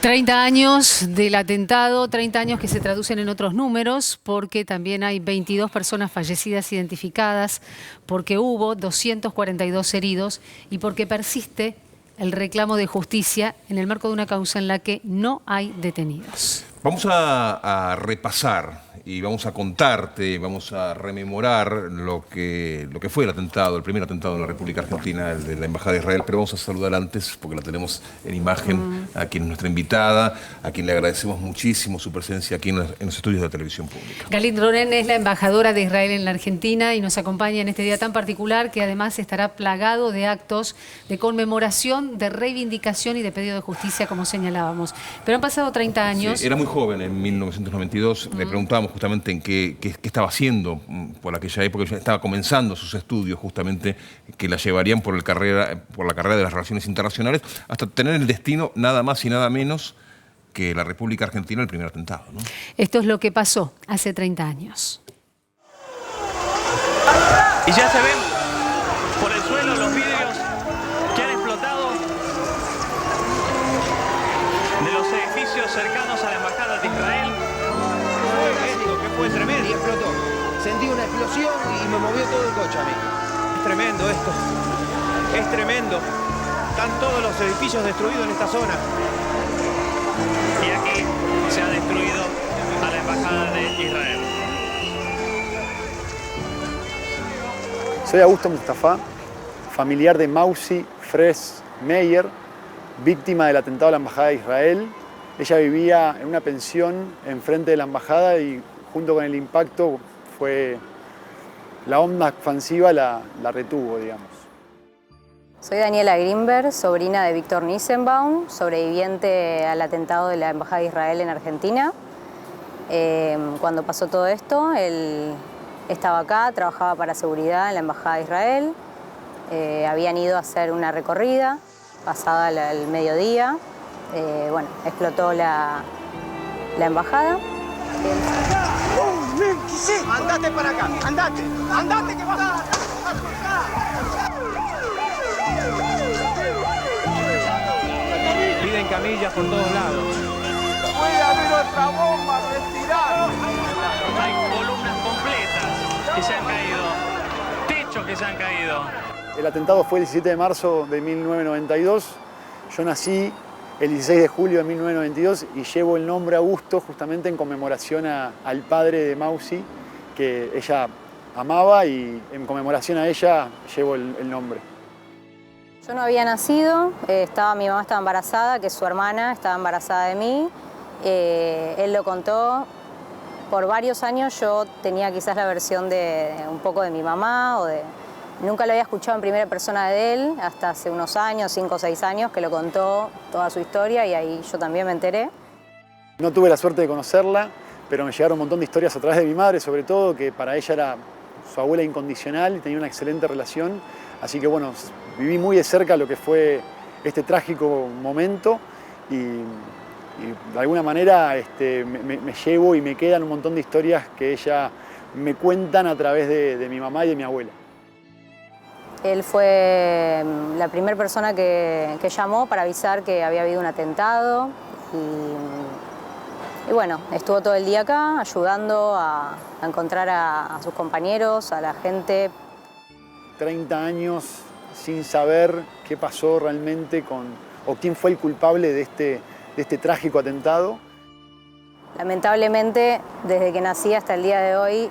30 años del atentado, 30 años que se traducen en otros números, porque también hay 22 personas fallecidas identificadas, porque hubo 242 heridos y porque persiste el reclamo de justicia en el marco de una causa en la que no hay detenidos. Vamos a repasar y vamos a contarte, vamos a rememorar lo que fue el atentado, el primer atentado en la República Argentina, el de la Embajada de Israel, pero vamos a saludar antes, porque la tenemos en imagen, a quien es nuestra invitada, a quien le agradecemos muchísimo su presencia aquí en los estudios de la televisión pública. Galit Ronen es la embajadora de Israel en la Argentina y nos acompaña en este día tan particular que además estará plagado de actos de conmemoración, de reivindicación y de pedido de justicia, como señalábamos. Pero han pasado 30 años. Sí, era muy joven en 1992, le preguntábamos justamente en qué estaba haciendo por aquella época. Ya estaba comenzando sus estudios justamente que la llevarían por la carrera de las relaciones internacionales hasta tener el destino nada más y nada menos que la República Argentina, el primer atentado, ¿no? Esto es lo que pasó hace 30 años. Y ya se ven por el suelo los vídeos que han explotado de los edificios cercanos a la Embajada de Israel. Que fue tremendo. Y explotó. Sentí una explosión y me movió todo el coche a mí. Es tremendo esto. Es tremendo. Están todos los edificios destruidos en esta zona. Y aquí se ha destruido a la Embajada de Israel. Soy Augusto Mustafa, familiar de Mausi Fres Meyer, víctima del atentado a la Embajada de Israel. Ella vivía en una pensión enfrente de la embajada y junto con el impacto fue la onda expansiva la retuvo, digamos. Soy Daniela Grimberg, sobrina de Víctor Nissenbaum, sobreviviente al atentado de la Embajada de Israel en Argentina. Cuando pasó todo esto, él estaba acá, trabajaba para seguridad en la Embajada de Israel. Habían ido a hacer una recorrida, pasada el mediodía. Bueno, explotó la embajada. Andate para acá, andate que vas a... Piden camillas por todos lados. ¡Cuídame nuestra bomba, retirá! Hay columnas completas que se han caído, techos que se han caído. El atentado fue el 17 de marzo de 1992. Yo nací el 16 de julio de 1992 y llevo el nombre Augusto justamente en conmemoración al padre de Mausi, que ella amaba, y en conmemoración a ella llevo el nombre. Yo no había nacido, mi mamá estaba embarazada, que es su hermana, estaba embarazada de mí. Él lo contó. Por varios años yo tenía quizás la versión de un poco de mi mamá, nunca lo había escuchado en primera persona de él, hasta hace unos años, 5 o 6 años, que lo contó toda su historia y ahí yo también me enteré. No tuve la suerte de conocerla, pero me llegaron un montón de historias a través de mi madre, sobre todo, que para ella era su abuela incondicional y tenía una excelente relación. Así que bueno, viví muy de cerca lo que fue este trágico momento y de alguna manera me llevo y me quedan un montón de historias que ella me cuentan a través de mi mamá y de mi abuela. Él fue la primera persona que llamó para avisar que había habido un atentado y bueno, estuvo todo el día acá ayudando a encontrar a sus compañeros, a la gente. 30 años sin saber qué pasó realmente o quién fue el culpable de este trágico atentado. Lamentablemente, desde que nací hasta el día de hoy,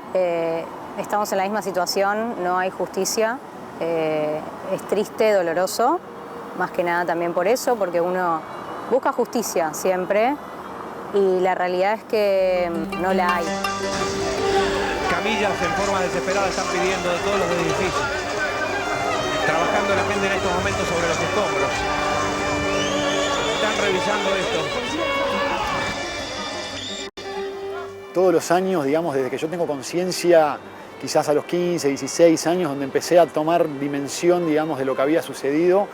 estamos en la misma situación, no hay justicia. Es triste, doloroso, más que nada también por eso, porque uno busca justicia siempre y la realidad es que no la hay. Camillas en forma desesperada están pidiendo de todos los edificios. Trabajando la gente en estos momentos sobre los escombros. Están revisando esto. Todos los años, digamos, desde que yo tengo conciencia, quizás a los 15, 16 años, donde empecé a tomar dimensión, digamos, de lo que había sucedido,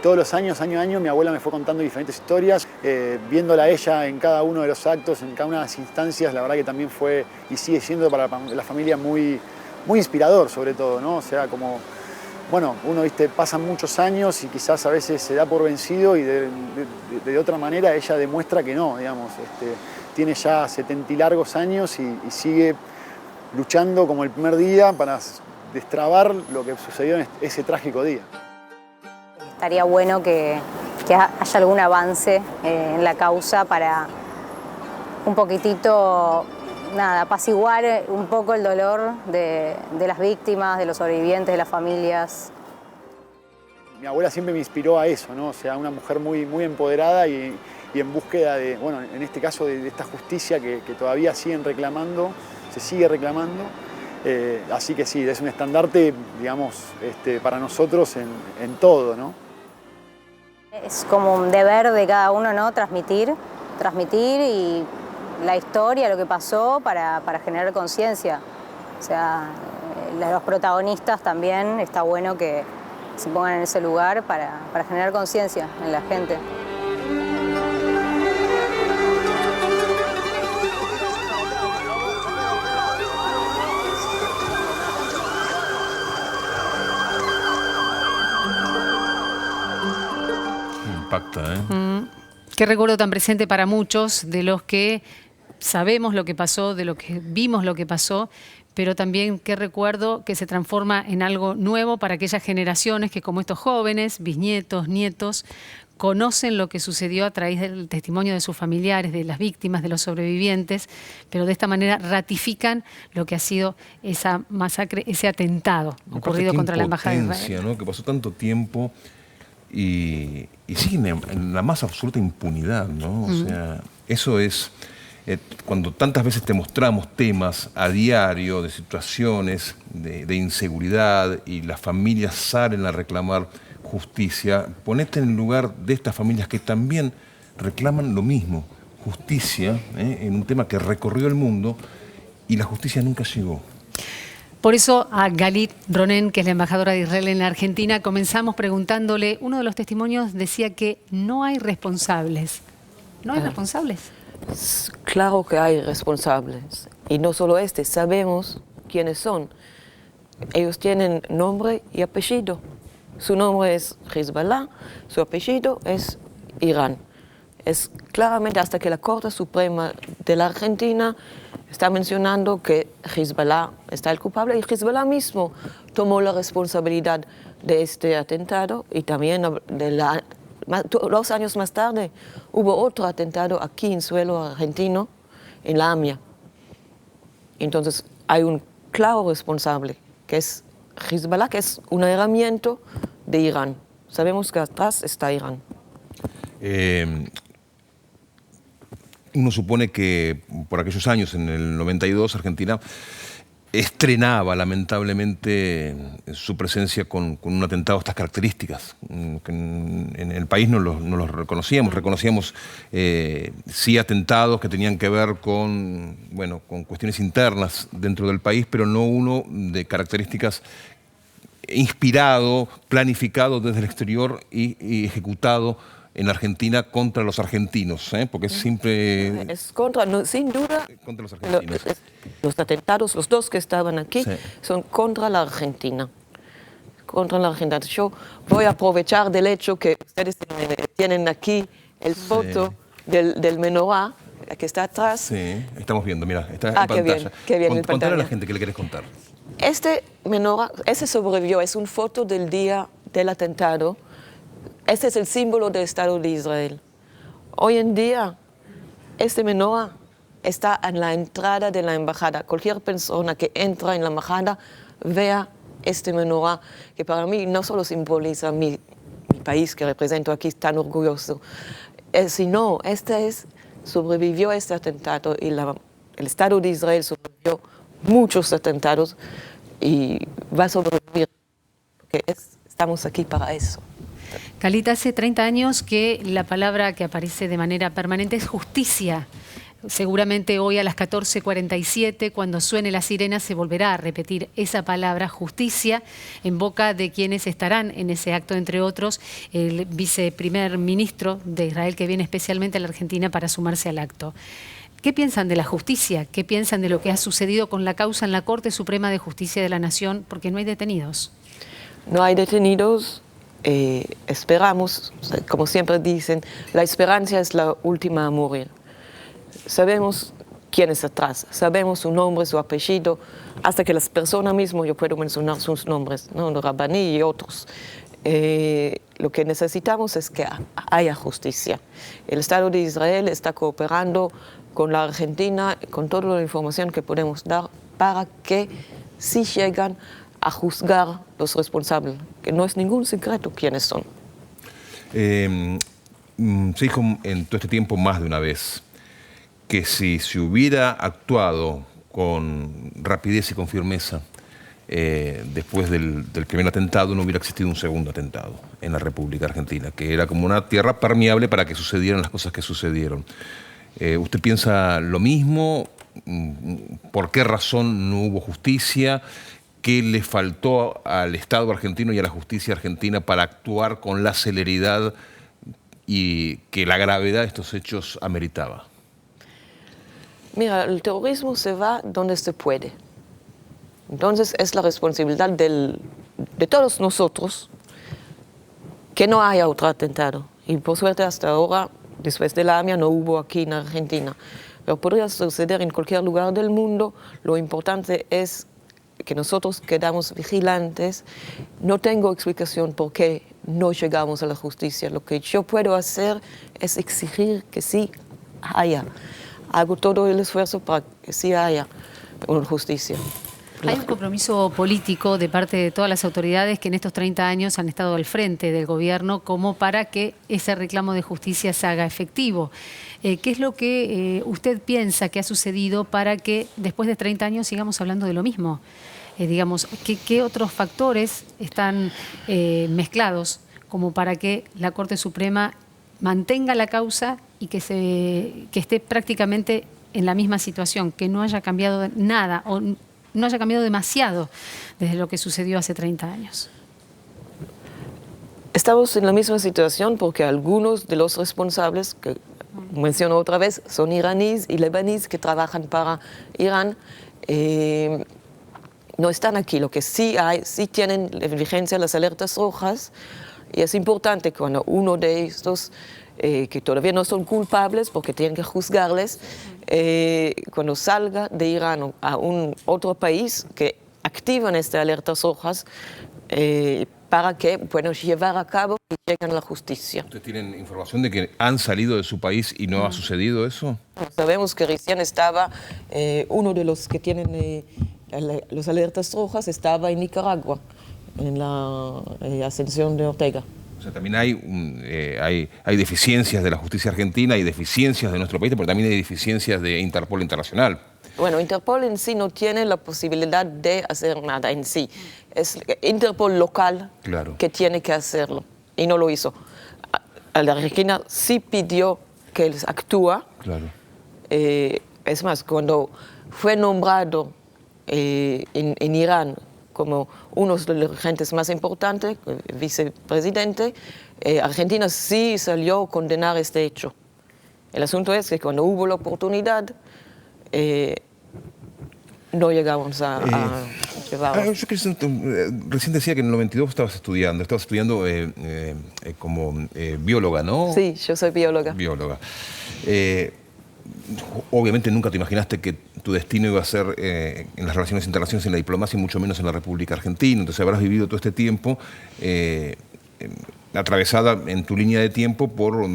todos los años, año a año, mi abuela me fue contando diferentes historias, viéndola a ella en cada uno de los actos, en cada una de las instancias, la verdad que también fue y sigue siendo para la familia muy, muy inspirador, sobre todo, ¿no? O sea, como bueno, uno, viste, pasan muchos años y quizás a veces se da por vencido y de otra manera ella demuestra que no, digamos. Tiene ya 70 y largos años y sigue luchando como el primer día para destrabar lo que sucedió en ese trágico día. Estaría bueno que haya algún avance en la causa para un poquitito, nada, apaciguar un poco el dolor de las víctimas, de los sobrevivientes, de las familias. Mi abuela siempre me inspiró a eso, ¿no? O sea, una mujer muy, muy empoderada y en búsqueda de, bueno, en este caso de esta justicia que todavía siguen reclamando, se sigue reclamando. Así que sí, es un estandarte, digamos, para nosotros en todo, ¿no? Es como un deber de cada uno, ¿no? Transmitir y la historia, lo que pasó para generar conciencia. O sea, los protagonistas también está bueno que se pongan en ese lugar para generar conciencia en la gente. Impacta, ¿eh? Qué recuerdo tan presente para muchos de los que sabemos lo que pasó, de los que vimos lo que pasó, pero también qué recuerdo que se transforma en algo nuevo para aquellas generaciones que, como estos jóvenes, bisnietos, nietos, conocen lo que sucedió a través del testimonio de sus familiares, de las víctimas, de los sobrevivientes, pero de esta manera ratifican lo que ha sido esa masacre, ese atentado ocurrido contra la Embajada de Israel. ¿No? Que pasó tanto tiempo y siguen en la más absoluta impunidad, ¿no? O sea, eso es... cuando tantas veces te mostramos temas a diario de situaciones de inseguridad y las familias salen a reclamar justicia, ponete en el lugar de estas familias que también reclaman lo mismo, justicia, en un tema que recorrió el mundo y la justicia nunca llegó. Por eso a Galit Ronen, que es la embajadora de Israel en la Argentina, comenzamos preguntándole, uno de los testimonios decía que no hay responsables. ¿No hay responsables? Claro que hay responsables. Y no solo sabemos quiénes son. Ellos tienen nombre y apellido. Su nombre es Hezbollah, su apellido es Irán. Es claramente hasta que la Corte Suprema de la Argentina está mencionando que Hezbollah está el culpable y Hezbollah mismo tomó la responsabilidad de este atentado y también de 2 años más tarde hubo otro atentado aquí en suelo argentino, en la AMIA. Entonces hay un claro responsable, que es Hezbollah, que es una herramienta de Irán. Sabemos que atrás está Irán. Uno supone que por aquellos años, en el 92, Argentina estrenaba lamentablemente su presencia con un atentado de estas características. En el país no los reconocíamos sí atentados que tenían que ver con cuestiones internas dentro del país, pero no uno de características inspirado, planificado desde el exterior y ejecutado en Argentina contra los argentinos, porque es siempre... Es contra, no, sin duda, contra los argentinos. Los atentados, los 2 que estaban aquí, son contra la Argentina. Contra la Argentina. Yo voy a aprovechar del hecho que ustedes tienen aquí el foto del menorá que está atrás. Sí, estamos viendo, mira, está en pantalla. Qué bien, Contale a la gente qué le querés contar. Este menorá, ese sobrevivió, es una foto del día del atentado. Este es el símbolo del Estado de Israel. Hoy en día, este menorá está en la entrada de la embajada. Cualquier persona que entra en la embajada vea este menorá, que para mí no solo simboliza mi país que represento aquí, tan orgulloso, sino sobrevivió este atentado y el Estado de Israel sobrevivió muchos atentados y va a sobrevivir, porque estamos aquí para eso. Galit, hace 30 años que la palabra que aparece de manera permanente es justicia. Seguramente hoy a las 14:47, cuando suene la sirena, se volverá a repetir esa palabra justicia en boca de quienes estarán en ese acto, entre otros, el viceprimer ministro de Israel, que viene especialmente a la Argentina para sumarse al acto. ¿Qué piensan de la justicia? ¿Qué piensan de lo que ha sucedido con la causa en la Corte Suprema de Justicia de la Nación? Porque no hay detenidos. No hay detenidos. Esperamos, como siempre dicen, la esperanza es la última a morir. Sabemos quién es atrás, sabemos su nombre, su apellido, hasta que las personas mismas, yo puedo mencionar sus nombres, ¿no? Rabani y otros. Lo que necesitamos es que haya justicia. El Estado de Israel está cooperando con la Argentina, con toda la información que podemos dar para que sí llegan a juzgar los responsables, que no es ningún secreto quiénes son. Se dijo en todo este tiempo más de una vez que si se hubiera actuado con rapidez y con firmeza después del primer atentado, no hubiera existido un segundo atentado en la República Argentina, que era como una tierra permeable para que sucedieran las cosas que sucedieron. ¿Usted piensa lo mismo? ¿Por qué razón no hubo justicia? ¿Qué le faltó al Estado argentino y a la justicia argentina para actuar con la celeridad y que la gravedad de estos hechos ameritaba? Mira, el terrorismo se va donde se puede. Entonces es la responsabilidad de todos nosotros que no haya otro atentado. Y por suerte hasta ahora, después de la AMIA, no hubo aquí en Argentina. Pero podría suceder en cualquier lugar del mundo. Lo importante es que nosotros quedamos vigilantes. No tengo explicación por qué no llegamos a la justicia. Lo que yo puedo hacer es exigir que sí haya. Hago todo el esfuerzo para que sí haya una justicia. Hay un compromiso político de parte de todas las autoridades que en estos 30 años han estado al frente del gobierno como para que ese reclamo de justicia se haga efectivo. ¿Qué es lo que usted piensa que ha sucedido para que después de 30 años sigamos hablando de lo mismo? Digamos, ¿qué otros factores están mezclados como para que la Corte Suprema mantenga la causa y que esté prácticamente en la misma situación, que no haya cambiado nada o no haya cambiado demasiado desde lo que sucedió hace 30 años? Estamos en la misma situación porque algunos de los responsables, que menciono otra vez, son iraníes y lebaníes que trabajan para Irán, no están aquí. Lo que sí hay, sí tienen vigencia las alertas rojas, y es importante cuando uno de estos, que todavía no son culpables porque tienen que juzgarles, cuando salga de Irán a otro país, que activan estas alertas rojas para que puedan llevar a cabo y lleguen a la justicia. ¿Ustedes tienen información de que han salido de su país y no ha sucedido eso? Sabemos que recién estaba uno de los que tienen las alertas rojas, estaba en Nicaragua, en la ascensión de Ortega. O sea, también hay deficiencias de la justicia argentina, hay deficiencias de nuestro país, pero también hay deficiencias de Interpol Internacional. Bueno, Interpol en sí no tiene la posibilidad de hacer nada en sí. Es Interpol local que tiene que hacerlo, y no lo hizo. La Argentina sí pidió que él actúa. Claro. Es más, cuando fue nombrado en Irán como uno de los agentes más importantes, vicepresidente, Argentina sí salió a condenar este hecho. El asunto es que cuando hubo la oportunidad, no llegamos a llevarlo. Recién decía que en el 92 estabas estudiando como bióloga, ¿no? Sí, yo soy bióloga. Bióloga. Obviamente nunca te imaginaste que tu destino iba a ser en las relaciones internacionales, en la diplomacia y mucho menos en la República Argentina. Entonces habrás vivido todo este tiempo atravesada en tu línea de tiempo por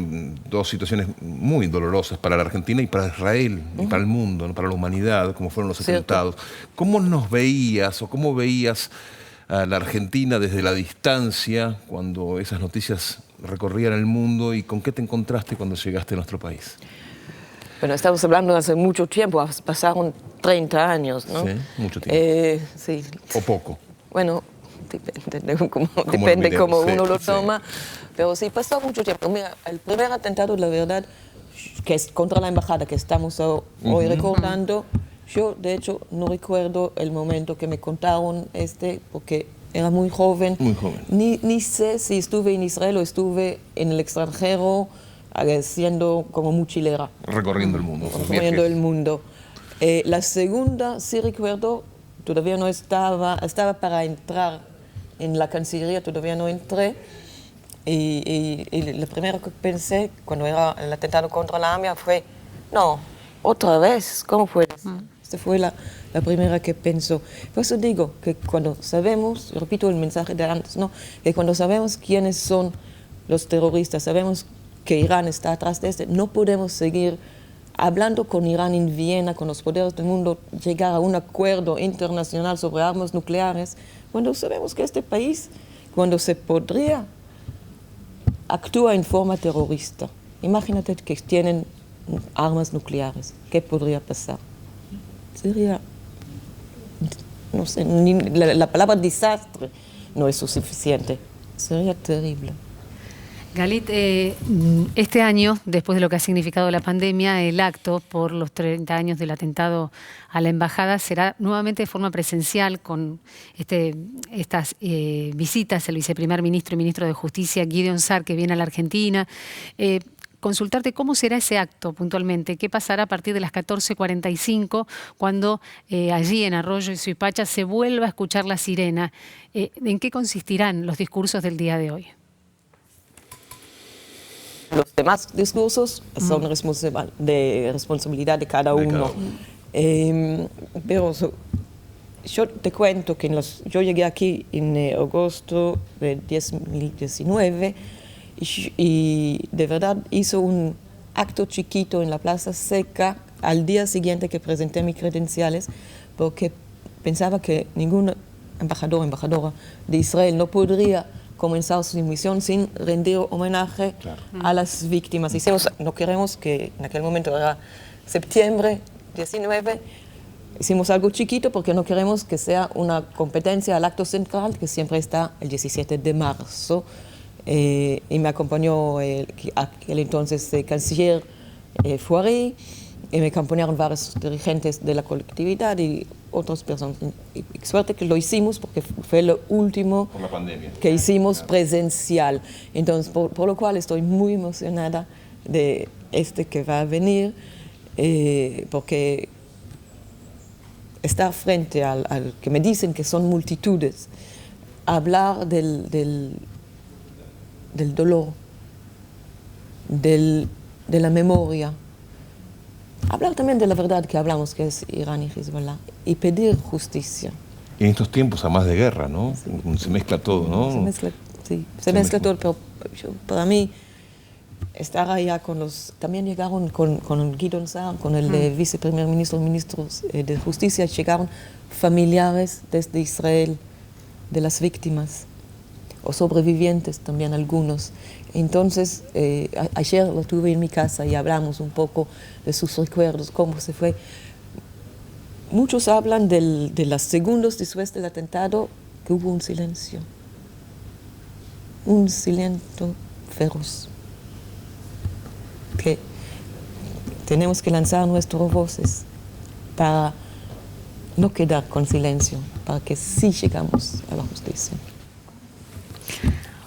dos situaciones muy dolorosas para la Argentina y para Israel, y para el mundo, ¿no? Para la humanidad, como fueron los atentados. ¿Cómo nos veías o cómo veías a la Argentina desde la distancia cuando esas noticias recorrían el mundo, y con qué te encontraste cuando llegaste a nuestro país? Bueno, estamos hablando de hace mucho tiempo, pasaron 30 años, ¿no? Sí, mucho tiempo. Sí. ¿O poco? Bueno, depende cómo uno lo toma, pero sí, pasó mucho tiempo. Mira, el primer atentado, la verdad, que es contra la embajada que estamos hoy recordando, yo de hecho no recuerdo el momento que me contaron porque era muy joven. Muy joven. Ni sé si estuve en Israel o estuve en el extranjero, siendo como mochilera. Recorriendo el mundo. Recorriendo el mundo. La segunda, sí recuerdo, todavía no estaba para entrar en la Cancillería, todavía no entré. Y lo primero que pensé cuando era el atentado contra la AMIA fue, no, otra vez, ¿cómo fue? Esta fue la primera que pensó. Por eso digo que cuando sabemos, repito el mensaje de antes, ¿no? Que cuando sabemos quiénes son los terroristas, sabemos que Irán está atrás de no podemos seguir hablando con Irán en Viena, con los poderes del mundo, llegar a un acuerdo internacional sobre armas nucleares, cuando sabemos que este país, cuando se podría, actúa en forma terrorista. Imagínate que tienen armas nucleares. ¿Qué podría pasar? Sería, no sé, la palabra desastre no es suficiente. Sería terrible. Galit, este año, después de lo que ha significado la pandemia, el acto por los 30 años del atentado a la embajada será nuevamente de forma presencial con estas visitas, el viceprimer ministro y ministro de Justicia, Gideon Sa'ar, que viene a la Argentina. Consultarte cómo será ese acto puntualmente, qué pasará a partir de las 14:45 cuando allí en Arroyo y Suipacha se vuelva a escuchar la sirena. ¿En qué consistirán los discursos del día de hoy? Los demás discursos son de responsabilidad de cada uno. Pero yo te cuento que yo llegué aquí en agosto de 2019 y de verdad hizo un acto chiquito en la Plaza Seca al día siguiente que presenté mis credenciales, porque pensaba que ningún embajador o embajadora de Israel no podría comenzar su misión sin rendir homenaje a las víctimas. No queremos que en aquel momento era septiembre 19, hicimos algo chiquito porque no queremos que sea una competencia al acto central que siempre está el 17 de marzo. Y me acompañó aquel entonces el canciller Fouari, y me acompañaron varios dirigentes de la colectividad y otras personas. Y suerte que lo hicimos porque fue lo último por la pandemia que hicimos presencial. Entonces, por lo cual estoy muy emocionada de que va a venir, porque estar frente al que me dicen que son multitudes, hablar del dolor, de la memoria, hablar también de la verdad que hablamos, que es Irán y Hezbollah, y pedir justicia. Y en estos tiempos, además de guerra, ¿no? Sí. Se mezcla todo, ¿no? Se mezcla todo, pero para mí, estar allá con también llegaron con Gideon Sa'ar, con el viceprimer ministro, ministros de justicia, llegaron familiares desde Israel, de las víctimas, o sobrevivientes también algunos. Entonces, ayer lo tuve en mi casa y hablamos un poco de sus recuerdos, cómo se fue. Muchos hablan de los segundos después del atentado que hubo un silencio feroz. Que tenemos que lanzar nuestras voces para no quedar con silencio, para que sí llegamos a la justicia.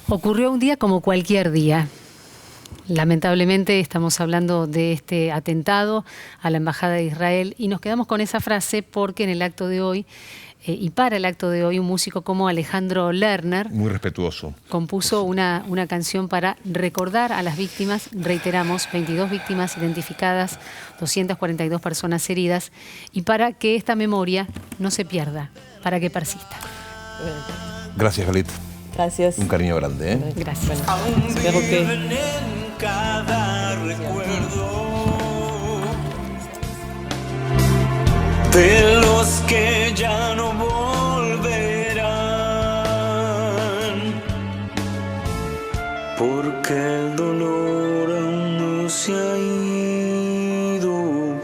Ocurrió un día como cualquier día. Lamentablemente estamos hablando de este atentado a la Embajada de Israel y nos quedamos con esa frase porque en el acto de hoy, y para el acto de hoy, un músico como Alejandro Lerner, muy respetuoso, compuso una canción para recordar a las víctimas. Reiteramos, 22 víctimas identificadas, 242 personas heridas, y para que esta memoria no se pierda, para que persista. Gracias, Galit. Gracias. Un cariño grande, ¿eh? Gracias. Bueno, espero que cada recuerdo de los que ya no volverán, porque el dolor aún no se ha ido,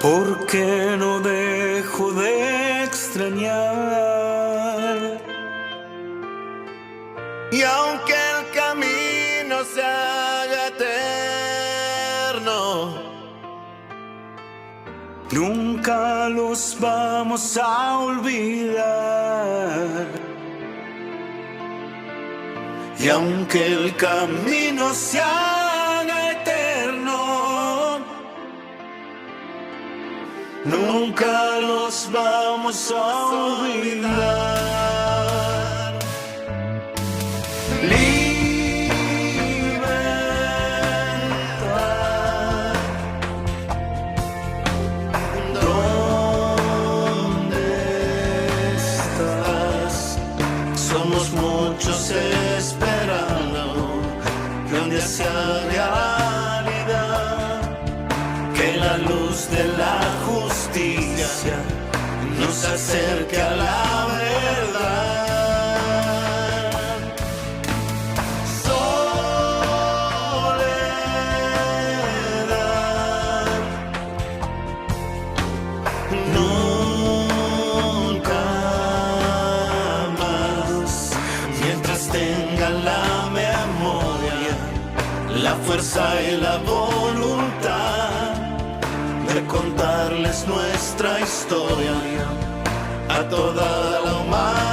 porque no dejo de extrañar. Y aunque el camino se haga eterno, nunca los vamos a olvidar. Y aunque el camino se haga eterno, nunca los vamos a olvidar. Libertad, ¿dónde estás? Somos muchos esperando que un día sea realidad, que la luz de la justicia nos acerque a la verdad. Soledad, nunca más, mientras tenga la memoria, la fuerza y la voluntad de contarles nuestra historia a toda la humanidad.